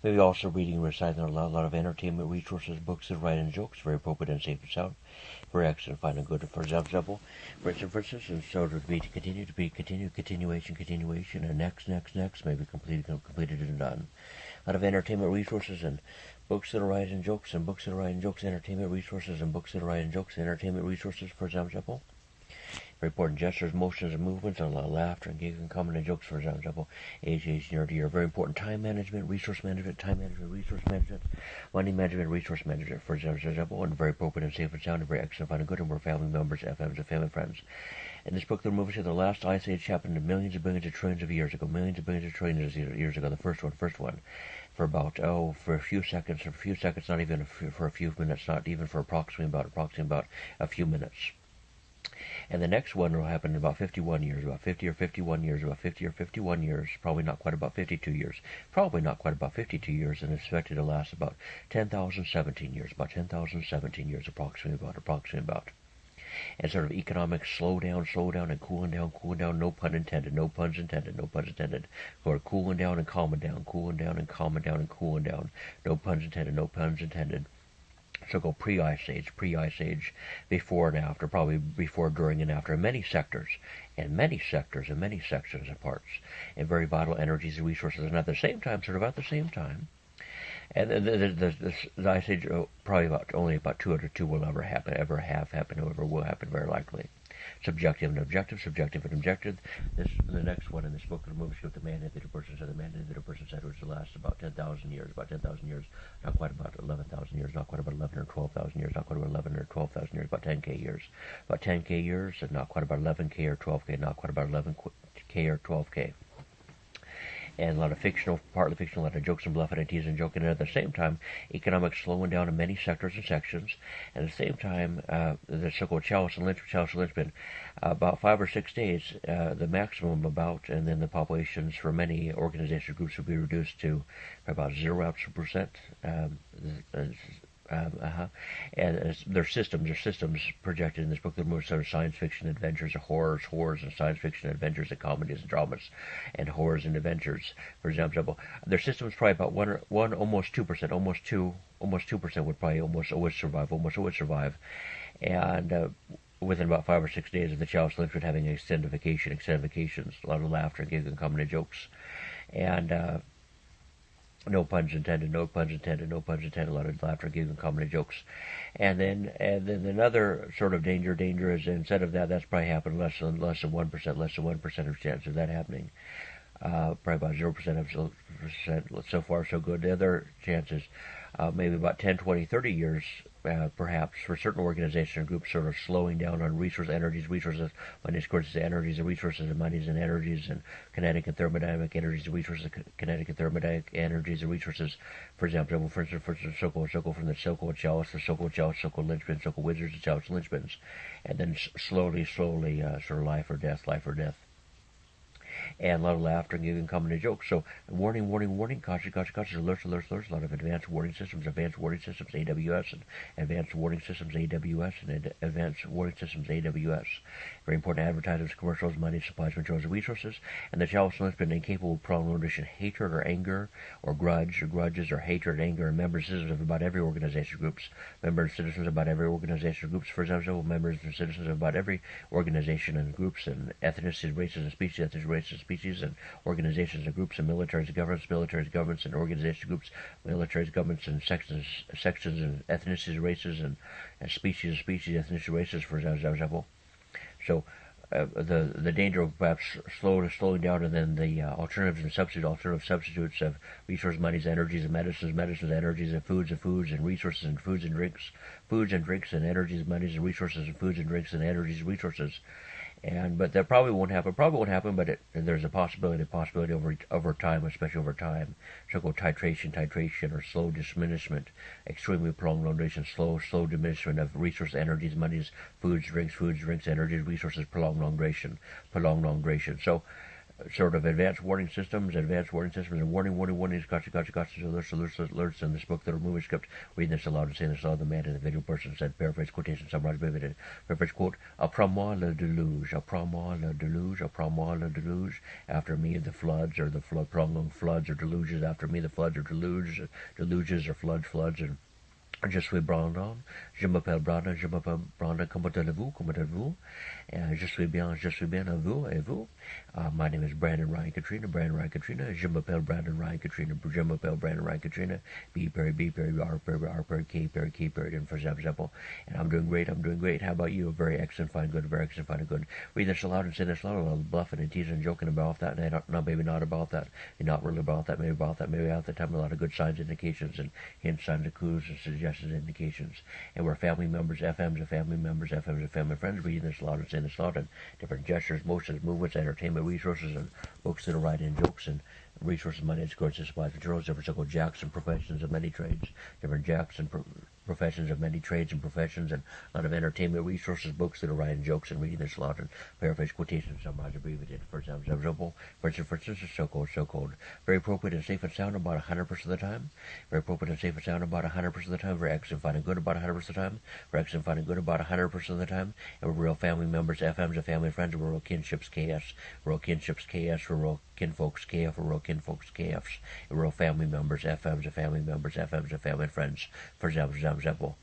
Maybe also reading, reciting a lot of entertainment resources, books that write and jokes, very appropriate and safe and sound, very excellent, fine and good. For example, for instance, and so to be continuation, and next, maybe completed and done. A lot of entertainment resources and books that write and jokes, and books that write and jokes, entertainment resources, and books that write and jokes, entertainment resources, for example. Very important gestures, motions, and movements, and a lot of laughter and giggling, comment, and jokes, for example. Age, year to year. Very important time management, resource management, time management, resource management, money management, resource management, for example, and very appropriate and safe and sound, and very excellent, fun and good, and we're family members, FMs, and family friends. In this book, the movie said the last ice age happened millions of billions of trillions of years ago, millions of billions of trillions of years ago, the first one, for about, for a few seconds, not even for a few minutes, not even for approximately about a few minutes. And the next one will happen in about 51 years, about 50 or 51 years, probably not quite about 52 years, and it's expected to last about 10,017 years, approximately about. And sort of economic slow down, and cooling down, no puns intended, or cooling down and calming down, and cooling down, no puns intended. So-called pre-ice age, before and after, probably before, during, and after, in many sectors and parts, and very vital energies and resources, and at the same time, and the ice age, probably only about 2 out of 2 will ever have happened, will happen very likely. Subjective and objective. The next one in this book, the movie, what the man that the person said, which will last about 10,000 years, not quite about 11,000 years, not quite about 11 or 12,000 years, not quite about 11 or 12,000 years, about 10K years, and not quite about 11K or 12K, not quite about 11K or 12K. And a lot of fictional, partly fictional, a lot of jokes and bluffing and teasing and joking, and at the same time, economic slowing down in many sectors and sections, and at the same time, the so-called Challis and Lynchman, about 5 or 6 days, the maximum about, and then the populations for many organization groups will be reduced to about 0%. And their systems projected in this book. They're more sort of science fiction adventures, horrors and science fiction adventures, and comedies and dramas, and horrors and adventures. For example, their systems probably about almost 2%, almost 2% would probably always survive, and within about 5 or 6 days of the Challis Lynchwood having extendifications, a lot of laughter, giggling, comedy, jokes, and no puns intended, a lot of laughter, giggling, comedy, jokes. And then another sort of danger is, instead of that's probably happened less than 1% of chance of that happening. Probably about 0% so far so good. The other chances, maybe about 10, 20, 30 years, perhaps, for certain organizations and groups, sort of slowing down on resources, monies, energies, and resources, and monies, and energies, and kinetic and thermodynamic energies, and resources, For example, for instance, so-called from the so-called Challis, so-called Lynchman, so-called wizards, and Challis Lynchmans, and then slowly, sort of life or death. And a lot of laughter and giggling, comedy, jokes. So warning, caution, alerts, a lot of advanced warning systems, AWS, and advanced warning systems, AWS. Very important advertisements, commercials, money, supplies, materials, and resources. And the Challis has been incapable of prolongation, hatred or anger, or grudges, or hatred, anger, and members and citizens of about every organization groups. For example, members and citizens of about every organization and groups, and ethnicities, races, and species, and organizations and groups, and militaries, governments, and organization groups, militaries, governments, and sections, and ethnicities, races, and species, ethnicities, races, for example. So the danger of perhaps slowing down, and then the alternative substitutes of resource, monies, energies, and medicines, energies, and foods, and resources, and foods and drinks, and energies, monies, and resources, and foods and drinks, and energies, and resources. But that probably won't happen. But there's a possibility over time, especially over time. So-called titration, or slow diminishment, extremely prolonged duration, slow diminishment of resource, energies, monies, foods, drinks, energies, resources, prolonged long duration. So sort of advanced warning systems, and warnings, gotcha, alerts in this book that are movie script. Reading this aloud and saying this aloud, the man in the video person said, paraphrase quotation, summarize, vivid, paraphrase quote, après-moi le déluge, après-moi le déluge, après-moi le déluge, after me the floods, or the prolonged floods, or deluges, after me the floods, or deluges, or floods, and je suis Brandon, je m'appelle Brandon, comment allez-vous, je suis bien, à vous, et vous? My name is Brandon Ryan Katrina, je m'appelle Brandon Ryan Katrina, B, R, K, and for example, and I'm doing great, how about you? Very excellent, fine, good, read this aloud and say this aloud, a little bluffing and teasing and joking about that, and maybe not about that, and not really about that, maybe at the time, a lot of good signs, indications, and hints, signs, and clues, and suggestions, indications, and we're family members, FMs are family members, FMs are family friends, reading this aloud and saying this aloud, and different gestures, motions, movements, entertainment, resources, and books that are writing jokes, and resources, money, goods, and supplies, materials, different circle jacks and professions of many trades, different jacks and professions of many trades and professions, and a lot of entertainment resources, books that are writing jokes, and reading this aloud, and paraphrase quotations, summarize, abbreviated, for example, for instance, so cold, very appropriate and safe and sound about 100% of the time, very appropriate and safe and sound about 100% of the time, very excellent, fine and good about 100% of the time, very excellent, fine and good about 100% of the time, and we're real family members, FMs are family friends, we're real kinships, KS, we're real real kinfolks, KF, we're real kinfolks, KFs, and we're real family members, FMs are family members, FMs are family friends, for example.